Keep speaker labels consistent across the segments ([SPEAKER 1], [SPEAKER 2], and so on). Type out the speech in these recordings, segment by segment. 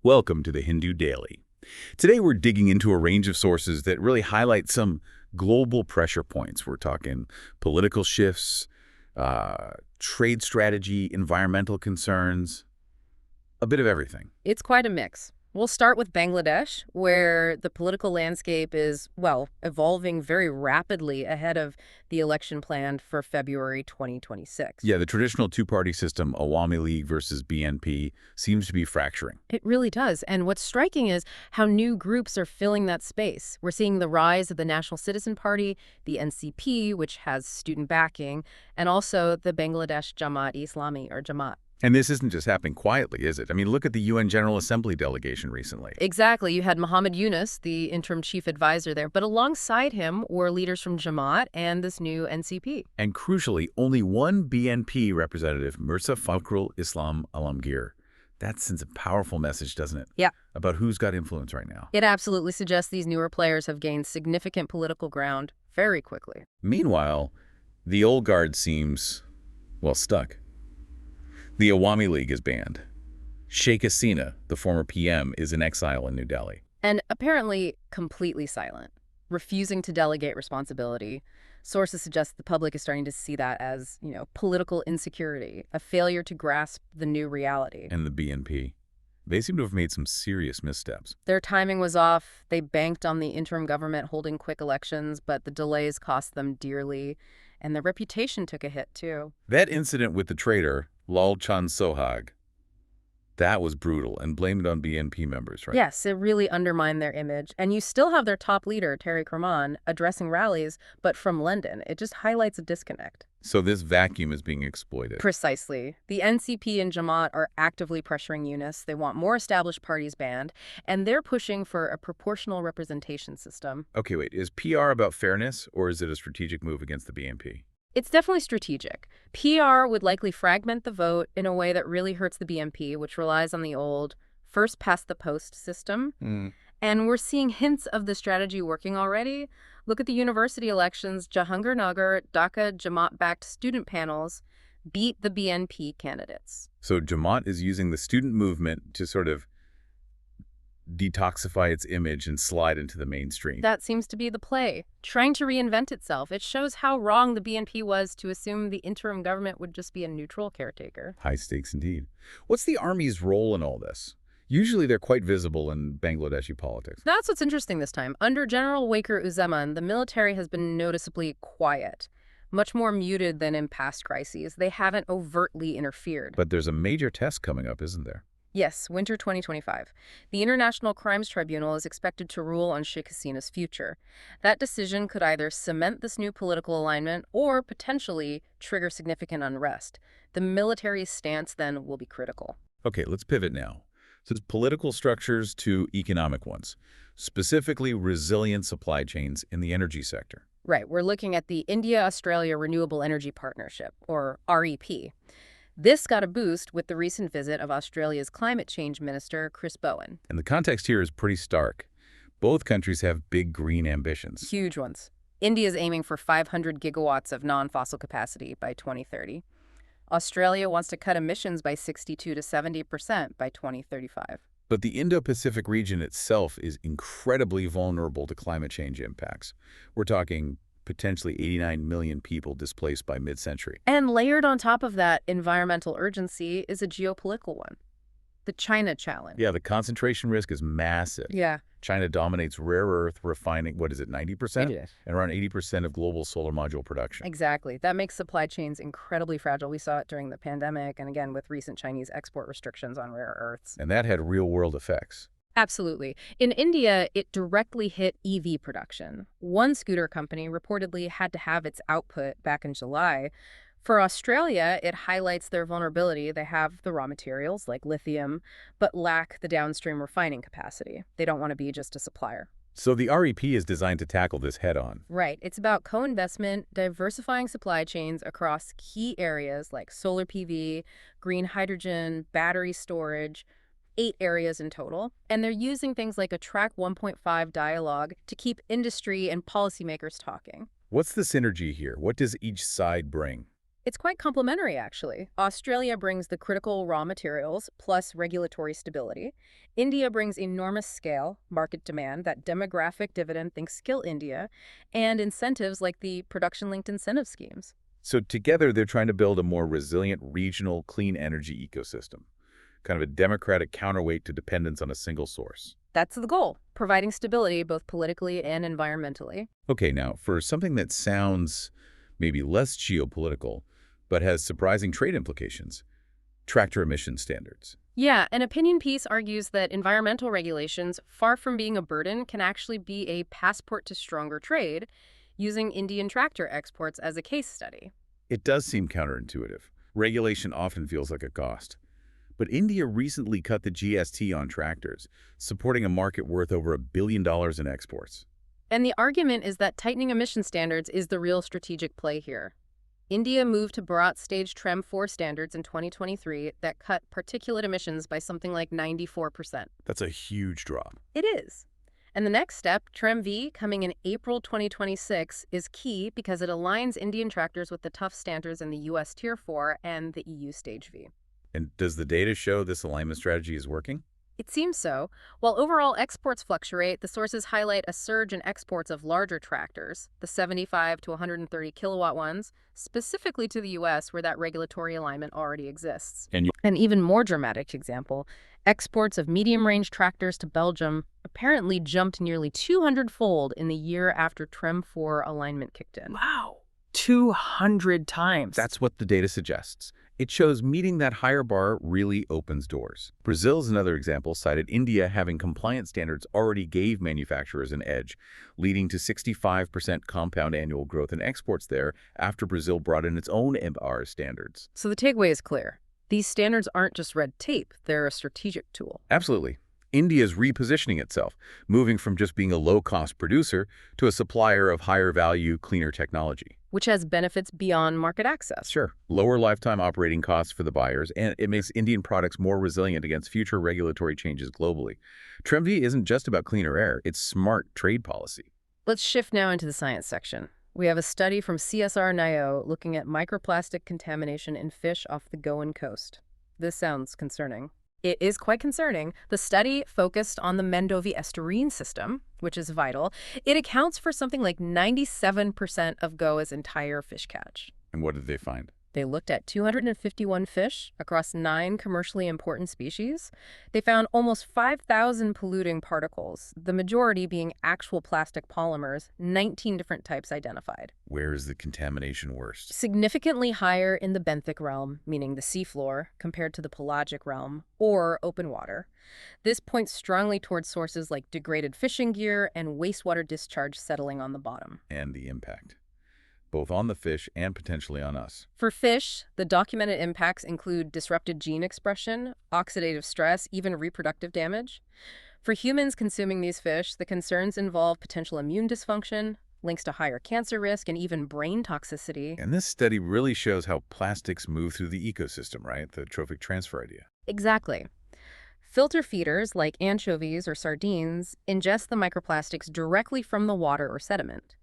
[SPEAKER 1] Welcome to the Hindu Daily. Today we're digging into a range of sources that really highlight some global pressure points. We're talking political shifts, trade strategy, environmental concerns, a bit of everything.
[SPEAKER 2] It's quite a mix. We'll start with Bangladesh, where the political landscape is, well, evolving very rapidly ahead of the election planned for February 2026.
[SPEAKER 1] Yeah, the traditional two-party system, Awami League versus BNP, seems to be fracturing.
[SPEAKER 2] It really does. And what's striking is how new groups are filling that space. We're seeing the rise of the National Citizen Party, the NCP, which has student backing, and also the Bangladesh Jamaat-e-Islami, or Jamaat.
[SPEAKER 1] And this isn't just happening quietly, is it? I mean, look at the UN General Assembly delegation recently.
[SPEAKER 2] Exactly. You had Muhammad Yunus, the interim chief advisor there, but alongside him were leaders from Jamaat and this new NCP.
[SPEAKER 1] And crucially, only one BNP representative, Mirza Fakhrul Islam Alamgir. That sends a powerful message, doesn't it?
[SPEAKER 2] Yeah.
[SPEAKER 1] About who's got influence right now.
[SPEAKER 2] It absolutely suggests these newer players have gained significant political ground very quickly.
[SPEAKER 1] Meanwhile, the old guard seems, well, stuck. The Awami League is banned. Sheikh Hasina, the former PM, is in exile in New Delhi.
[SPEAKER 2] And apparently completely silent, refusing to delegate responsibility. Sources suggest the public is starting to see that as, political insecurity, a failure to grasp the new reality.
[SPEAKER 1] And the BNP. They seem to have made some serious missteps.
[SPEAKER 2] Their timing was off. They banked on the interim government holding quick elections, but the delays cost them dearly. And their reputation took a hit, too.
[SPEAKER 1] That incident with the traitor, Lal Chand Sohag, that was brutal and blamed on BNP members, right?
[SPEAKER 2] Yes, it really undermined their image. And you still have their top leader, Tariq Rahman, addressing rallies, but from London. It just highlights a disconnect.
[SPEAKER 1] So this vacuum is being exploited.
[SPEAKER 2] Precisely. The NCP and Jamaat are actively pressuring Yunus. They want more established parties banned, and they're pushing for a proportional representation system.
[SPEAKER 1] Okay, wait, is PR about fairness, or is it a strategic move against the BNP?
[SPEAKER 2] It's definitely strategic. PR would likely fragment the vote in a way that really hurts the BNP, which relies on the old first-past-the-post system. And we're seeing hints of the strategy working already. Look at the university elections. Jahangirnagar, Dhaka Jamaat-backed student panels beat the BNP candidates.
[SPEAKER 1] So Jamaat is using the student movement to sort of detoxify its image and slide into the mainstream.
[SPEAKER 2] That seems to be the play, trying to reinvent itself. It shows how wrong the BNP was to assume the interim government would just be a neutral caretaker.
[SPEAKER 1] High stakes indeed. What's the army's role in all this? Usually they're quite visible in Bangladeshi politics.
[SPEAKER 2] That's what's interesting this time. Under General Waker Uzzaman, the military has been noticeably quiet, much more muted than in past crises. They haven't overtly interfered.
[SPEAKER 1] But there's a major test coming up, isn't there?
[SPEAKER 2] Yes, winter 2025. The International Crimes Tribunal is expected to rule on Sheikh Hasina's future. That decision could either cement this new political alignment or potentially trigger significant unrest. The military's stance then will be critical.
[SPEAKER 1] Okay, let's pivot now. So it's political structures to economic ones, specifically resilient supply chains in the energy sector.
[SPEAKER 2] Right, we're looking at the India-Australia Renewable Energy Partnership, or REP. This got a boost with the recent visit of Australia's climate change minister, Chris Bowen.
[SPEAKER 1] And the context here is pretty stark. Both countries have big green ambitions.
[SPEAKER 2] Huge ones. India's aiming for 500 gigawatts of non-fossil capacity by 2030. Australia wants to cut emissions by 62 to 70% by 2035.
[SPEAKER 1] But the Indo-Pacific region itself is incredibly vulnerable to climate change impacts. We're talking potentially 89 million people displaced by mid-century.
[SPEAKER 2] And layered on top of that environmental urgency is a geopolitical one. The China challenge.
[SPEAKER 1] Yeah, the concentration risk is massive.
[SPEAKER 2] Yeah.
[SPEAKER 1] China dominates rare earth refining, 90%?
[SPEAKER 2] It is.
[SPEAKER 1] And around 80% of global solar module production.
[SPEAKER 2] Exactly. That makes supply chains incredibly fragile. We saw it during the pandemic and again with recent Chinese export restrictions on rare earths.
[SPEAKER 1] And that had real-world effects.
[SPEAKER 2] Absolutely. In India, it directly hit EV production. One scooter company reportedly had to have its output back in July. For Australia, it highlights their vulnerability. They have the raw materials, like lithium, but lack the downstream refining capacity. They don't want to be just a supplier.
[SPEAKER 1] So the REP is designed to tackle this head-on.
[SPEAKER 2] Right. It's about co-investment, diversifying supply chains across key areas like solar PV, green hydrogen, battery storage, 8 areas in total. And they're using things like a Track 1.5 dialogue to keep industry and policymakers talking.
[SPEAKER 1] What's the synergy here? What does each side bring?
[SPEAKER 2] It's quite complementary, actually. Australia brings the critical raw materials plus regulatory stability. India brings enormous scale, market demand, that demographic dividend think skill India, and incentives like the production-linked incentive schemes.
[SPEAKER 1] So together, they're trying to build a more resilient regional clean energy ecosystem, kind of a democratic counterweight to dependence on a single source.
[SPEAKER 2] That's the goal, providing stability both politically and environmentally.
[SPEAKER 1] Okay, now, for something that sounds maybe less geopolitical, but has surprising trade implications, tractor emission standards.
[SPEAKER 2] Yeah, an opinion piece argues that environmental regulations, far from being a burden, can actually be a passport to stronger trade, using Indian tractor exports as a case study.
[SPEAKER 1] It does seem counterintuitive. Regulation often feels like a cost. But India recently cut the GST on tractors, supporting a market worth over $1 billion in exports.
[SPEAKER 2] And the argument is that tightening emission standards is the real strategic play here. India moved to Bharat Stage TREM 4 standards in 2023 that cut particulate emissions by something like 94%.
[SPEAKER 1] That's a huge drop.
[SPEAKER 2] It is. And the next step, TREM V, coming in April 2026, is key because it aligns Indian tractors with the tough standards in the US Tier 4 and the EU Stage V.
[SPEAKER 1] And does the data show this alignment strategy is working?
[SPEAKER 2] It seems so. While overall exports fluctuate, the sources highlight a surge in exports of larger tractors, the 75 to 130 kilowatt ones, specifically to the U.S. where that regulatory alignment already exists.
[SPEAKER 1] And
[SPEAKER 2] An even more dramatic example, exports of medium-range tractors to Belgium apparently jumped nearly 200-fold in the year after TREM 4 alignment kicked in.
[SPEAKER 3] Wow, 200 times.
[SPEAKER 1] That's what the data suggests. It shows meeting that higher bar really opens doors. Brazil's another example cited India having compliance standards already gave manufacturers an edge, leading to 65% compound annual growth in exports there after Brazil brought in its own MR standards.
[SPEAKER 2] So the takeaway is clear. These standards aren't just red tape, they're a strategic tool.
[SPEAKER 1] Absolutely. India's repositioning itself, moving from just being a low-cost producer to a supplier of higher-value, cleaner technology.
[SPEAKER 2] Which has benefits beyond market access.
[SPEAKER 1] Sure. Lower lifetime operating costs for the buyers, and it makes Indian products more resilient against future regulatory changes globally. TREM V isn't just about cleaner air, it's smart trade policy.
[SPEAKER 2] Let's shift now into the science section. We have a study from CSR NIO looking at microplastic contamination in fish off the Goan coast. This sounds concerning. It is quite concerning. The study focused on the Mendovi estuarine system, which is vital. It accounts for something like 97% of Goa's entire fish catch.
[SPEAKER 1] And what did they find?
[SPEAKER 2] They looked at 251 fish across 9 commercially important species. They found almost 5,000 polluting particles, the majority being actual plastic polymers, 19 different types identified.
[SPEAKER 1] Where is the contamination worst?
[SPEAKER 2] Significantly higher in the benthic realm, meaning the seafloor, compared to the pelagic realm, or open water. This points strongly towards sources like degraded fishing gear and wastewater discharge settling on the bottom.
[SPEAKER 1] And the impact, both on the fish and potentially on us.
[SPEAKER 2] For fish, the documented impacts include disrupted gene expression, oxidative stress, even reproductive damage. For humans consuming these fish, the concerns involve potential immune dysfunction, links to higher cancer risk, and even brain toxicity.
[SPEAKER 1] And this study really shows how plastics move through the ecosystem, right? The trophic transfer idea.
[SPEAKER 2] Exactly. Filter feeders, like anchovies or sardines, ingest the microplastics directly from the water or sediment.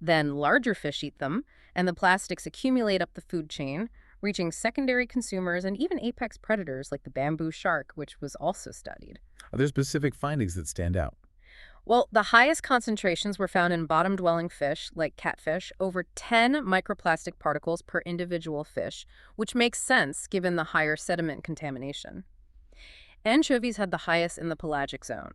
[SPEAKER 2] Then larger fish eat them, and the plastics accumulate up the food chain, reaching secondary consumers and even apex predators like the bamboo shark, which was also studied.
[SPEAKER 1] Are there specific findings that stand out?
[SPEAKER 2] Well, the highest concentrations were found in bottom-dwelling fish, like catfish, over 10 microplastic particles per individual fish, which makes sense given the higher sediment contamination. Anchovies had the highest in the pelagic zone.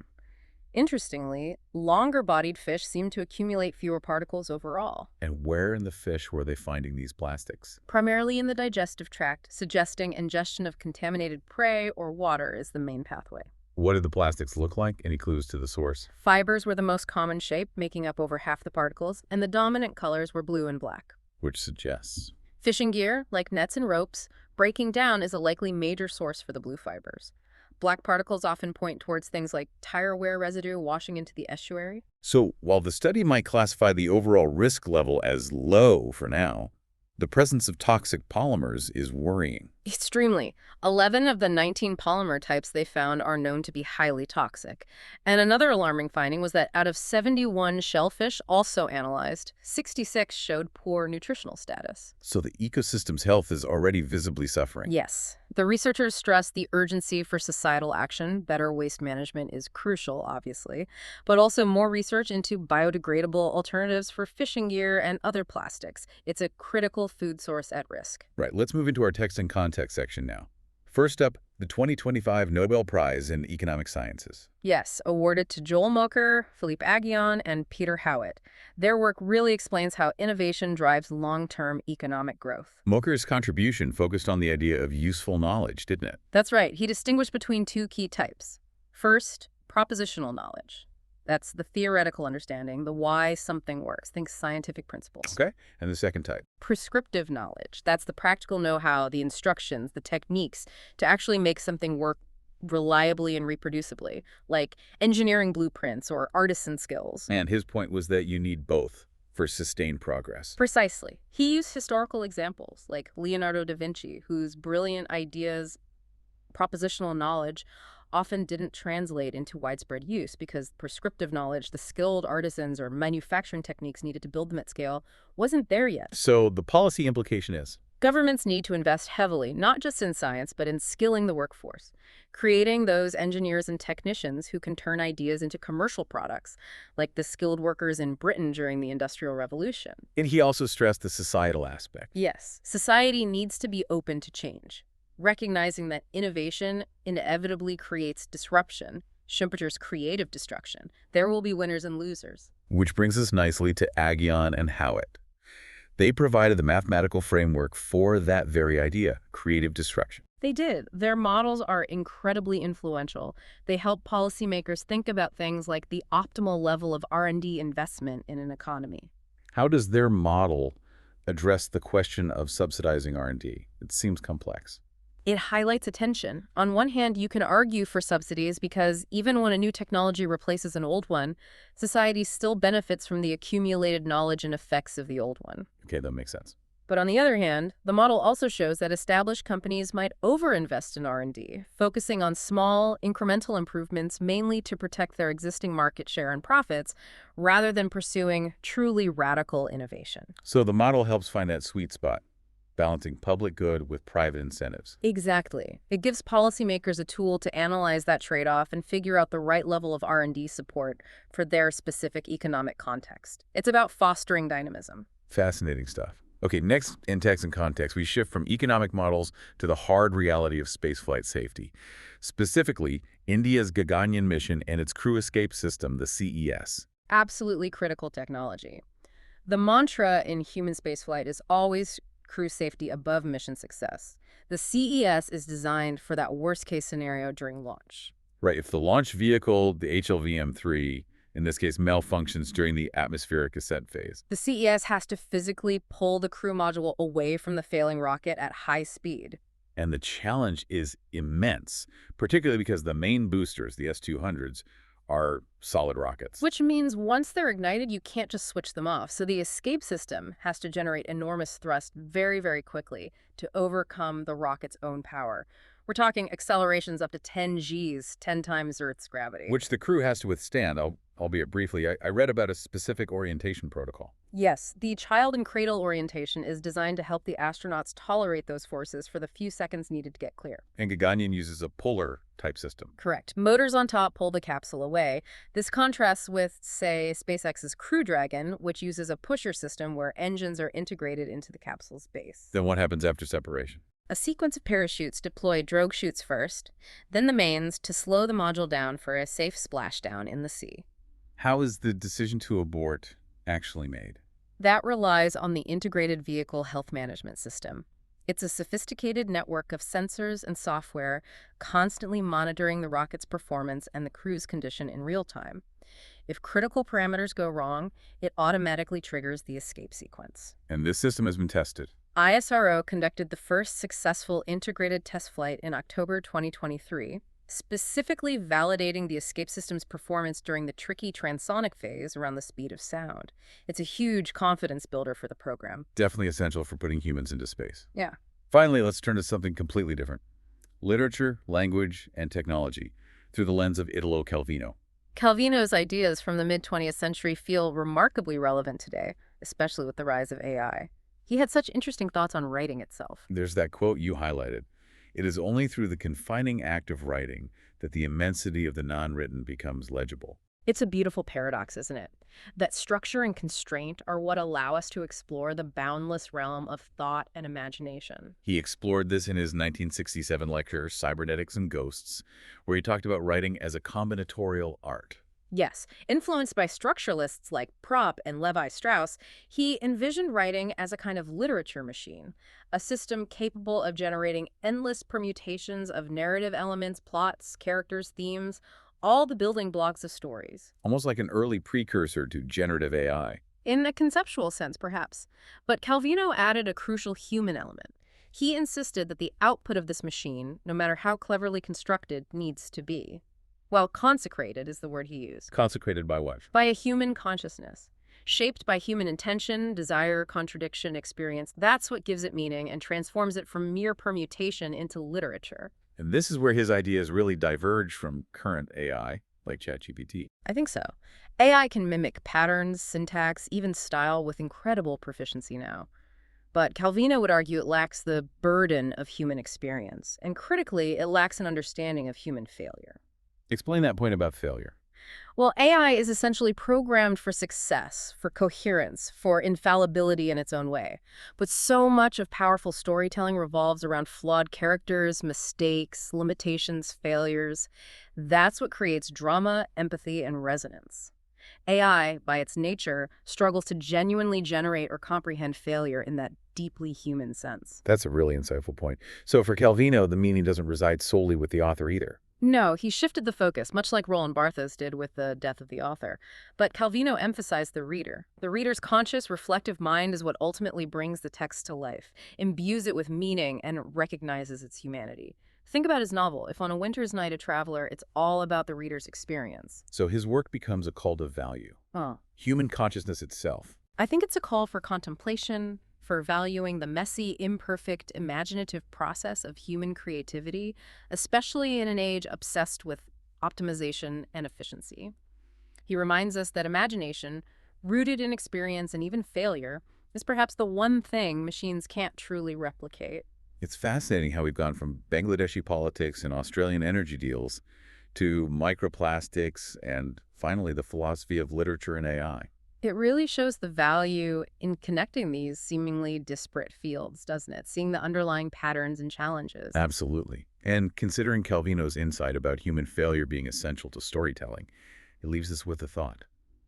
[SPEAKER 2] Interestingly, longer-bodied fish seem to accumulate fewer particles overall.
[SPEAKER 1] And where in the fish were they finding these plastics?
[SPEAKER 2] Primarily in the digestive tract, suggesting ingestion of contaminated prey or water is the main pathway.
[SPEAKER 1] What did the plastics look like? Any clues to the source?
[SPEAKER 2] Fibers were the most common shape, making up over half the particles, and the dominant colors were blue and black.
[SPEAKER 1] Which suggests
[SPEAKER 2] Fishing gear, like nets and ropes, breaking down is a likely major source for the blue fibers. Black particles often point towards things like tire wear residue washing into the estuary.
[SPEAKER 1] So, while the study might classify the overall risk level as low for now, the presence of toxic polymers is worrying.
[SPEAKER 2] Extremely. 11 of the 19 polymer types they found are known to be highly toxic. And another alarming finding was that out of 71 shellfish also analyzed, 66 showed poor nutritional status.
[SPEAKER 1] So the ecosystem's health is already visibly suffering.
[SPEAKER 2] Yes. The researchers stressed the urgency for societal action. Better waste management is crucial, obviously, but also more research into biodegradable alternatives for fishing gear and other plastics. It's a critical food source at risk.
[SPEAKER 1] Right, let's move into our text and context section now. First up, the 2025 Nobel Prize in Economic Sciences.
[SPEAKER 2] Yes, awarded to Joel Mocher, Philippe Aghion, and Peter Howitt. Their work really explains how innovation drives long-term economic growth.
[SPEAKER 1] Mocher's contribution focused on the idea of useful knowledge, didn't it?
[SPEAKER 2] That's right. He distinguished between two key types. First, propositional knowledge. That's the theoretical understanding, the why something works. Think scientific principles.
[SPEAKER 1] Okay, and the second type?
[SPEAKER 2] Prescriptive knowledge. That's the practical know-how, the instructions, the techniques to actually make something work reliably and reproducibly, like engineering blueprints or artisan skills.
[SPEAKER 1] And his point was that you need both for sustained progress.
[SPEAKER 2] Precisely. He used historical examples, like Leonardo da Vinci, whose brilliant ideas, propositional knowledge, often didn't translate into widespread use because prescriptive knowledge, the skilled artisans or manufacturing techniques needed to build them at scale, wasn't there yet.
[SPEAKER 1] So the policy implication is?
[SPEAKER 2] Governments need to invest heavily, not just in science, but in skilling the workforce, creating those engineers and technicians who can turn ideas into commercial products, like the skilled workers in Britain during the Industrial Revolution.
[SPEAKER 1] And he also stressed the societal aspect.
[SPEAKER 2] Yes, society needs to be open to change, recognizing that innovation inevitably creates disruption, Schumpeter's creative destruction. There will be winners and losers.
[SPEAKER 1] Which brings us nicely to Aghion and Howitt. They provided the mathematical framework for that very idea, creative destruction.
[SPEAKER 2] They did. Their models are incredibly influential. They help policymakers think about things like the optimal level of R&D investment in an economy.
[SPEAKER 1] How does their model address the question of subsidizing R&D? It seems complex.
[SPEAKER 2] It highlights a tension. On one hand, you can argue for subsidies because even when a new technology replaces an old one, society still benefits from the accumulated knowledge and effects of the old one.
[SPEAKER 1] Okay, that makes sense.
[SPEAKER 2] But on the other hand, the model also shows that established companies might overinvest in R&D, focusing on small, incremental improvements mainly to protect their existing market share and profits, rather than pursuing truly radical innovation.
[SPEAKER 1] So the model helps find that sweet spot, balancing public good with private incentives.
[SPEAKER 2] Exactly. It gives policymakers a tool to analyze that trade-off and figure out the right level of R&D support for their specific economic context. It's about fostering dynamism.
[SPEAKER 1] Fascinating stuff. Okay, next in text and context, we shift from economic models to the hard reality of spaceflight safety. Specifically, India's Gaganyaan mission and its crew escape system, the CES.
[SPEAKER 2] Absolutely critical technology. The mantra in human spaceflight is always crew safety above mission success. The CES is designed for that worst-case scenario during launch.
[SPEAKER 1] Right, if the launch vehicle, the HLV-M3, in this case, malfunctions during the atmospheric ascent phase.
[SPEAKER 2] The CES has to physically pull the crew module away from the failing rocket at high speed.
[SPEAKER 1] And the challenge is immense, particularly because the main boosters, the S-200s, are solid rockets.
[SPEAKER 2] Which means once they're ignited, you can't just switch them off. So the escape system has to generate enormous thrust very, very quickly to overcome the rocket's own power. We're talking accelerations up to 10 Gs, 10 times Earth's gravity.
[SPEAKER 1] Which the crew has to withstand, albeit briefly. I read about a specific orientation protocol.
[SPEAKER 2] Yes, the child and cradle orientation is designed to help the astronauts tolerate those forces for the few seconds needed to get clear.
[SPEAKER 1] And Gaganyaan uses a puller-type system.
[SPEAKER 2] Correct. Motors on top pull the capsule away. This contrasts with, say, SpaceX's Crew Dragon, which uses a pusher system where engines are integrated into the capsule's base.
[SPEAKER 1] Then what happens after separation?
[SPEAKER 2] A sequence of parachutes deploy drogue chutes first, then the mains to slow the module down for a safe splashdown in the sea.
[SPEAKER 1] How is the decision to abort actually made?
[SPEAKER 2] That relies on the Integrated Vehicle Health Management System. It's a sophisticated network of sensors and software constantly monitoring the rocket's performance and the crew's condition in real time. If critical parameters go wrong, it automatically triggers the escape sequence.
[SPEAKER 1] And this system has been tested.
[SPEAKER 2] ISRO conducted the first successful integrated test flight in October 2023, specifically validating the escape system's performance during the tricky transonic phase around the speed of sound. It's a huge confidence builder for the program.
[SPEAKER 1] Definitely essential for putting humans into space.
[SPEAKER 2] Yeah.
[SPEAKER 1] Finally, let's turn to something completely different. Literature, language, and technology through the lens of Italo Calvino.
[SPEAKER 2] Calvino's ideas from the mid-20th century feel remarkably relevant today, especially with the rise of AI. He had such interesting thoughts on writing itself.
[SPEAKER 1] There's that quote you highlighted. It is only through the confining act of writing that the immensity of the non-written becomes legible.
[SPEAKER 2] It's a beautiful paradox, isn't it? That structure and constraint are what allow us to explore the boundless realm of thought and imagination.
[SPEAKER 1] He explored this in his 1967 lecture, Cybernetics and Ghosts, where he talked about writing as a combinatorial art.
[SPEAKER 2] Yes, influenced by structuralists like Propp and Levi-Strauss, he envisioned writing as a kind of literature machine, a system capable of generating endless permutations of narrative elements, plots, characters, themes, all the building blocks of stories.
[SPEAKER 1] Almost like an early precursor to generative AI.
[SPEAKER 2] In a conceptual sense, perhaps. But Calvino added a crucial human element. He insisted that the output of this machine, no matter how cleverly constructed, needs to be, well, consecrated is the word he used.
[SPEAKER 1] Consecrated by what?
[SPEAKER 2] By a human consciousness. Shaped by human intention, desire, contradiction, experience. That's what gives it meaning and transforms it from mere permutation into literature.
[SPEAKER 1] And this is where his ideas really diverge from current AI, like ChatGPT.
[SPEAKER 2] I think so. AI can mimic patterns, syntax, even style with incredible proficiency now. But Calvino would argue it lacks the burden of human experience, and critically, it lacks an understanding of human failure.
[SPEAKER 1] Explain that point about failure.
[SPEAKER 2] Well, AI is essentially programmed for success, for coherence, for infallibility in its own way. But so much of powerful storytelling revolves around flawed characters, mistakes, limitations, failures. That's what creates drama, empathy, and resonance. AI, by its nature, struggles to genuinely generate or comprehend failure in that deeply human sense.
[SPEAKER 1] That's a really insightful point. So for Calvino, the meaning doesn't reside solely with the author either.
[SPEAKER 2] No, he shifted the focus, much like Roland Barthes did with The Death of the Author. But Calvino emphasized the reader. The reader's conscious, reflective mind is what ultimately brings the text to life, imbues it with meaning, and recognizes its humanity. Think about his novel, If on a Winter's Night a Traveler, it's all about the reader's experience.
[SPEAKER 1] So his work becomes a call to value. Human consciousness itself.
[SPEAKER 2] I think it's a call for contemplation, for valuing the messy, imperfect, imaginative process of human creativity, especially in an age obsessed with optimization and efficiency. He reminds us that imagination, rooted in experience and even failure, is perhaps the one thing machines can't truly replicate.
[SPEAKER 1] It's fascinating how we've gone from Bangladeshi politics and Australian energy deals to microplastics and finally the philosophy of literature and AI.
[SPEAKER 2] It really shows the value in connecting these seemingly disparate fields, doesn't it? Seeing the underlying patterns and challenges.
[SPEAKER 1] Absolutely. And considering Calvino's insight about human failure being essential to storytelling, it leaves us with a thought.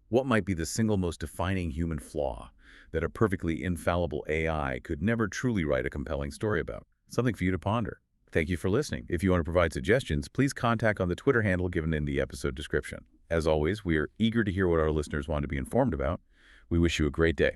[SPEAKER 1] What might be the single most defining human flaw that a perfectly infallible AI could never truly write a compelling story about? Something for you to ponder. Thank you for listening. If you want to provide suggestions, please contact on the Twitter handle given in the episode description. As always, we are eager to hear what our listeners want to be informed about. We wish you a great day.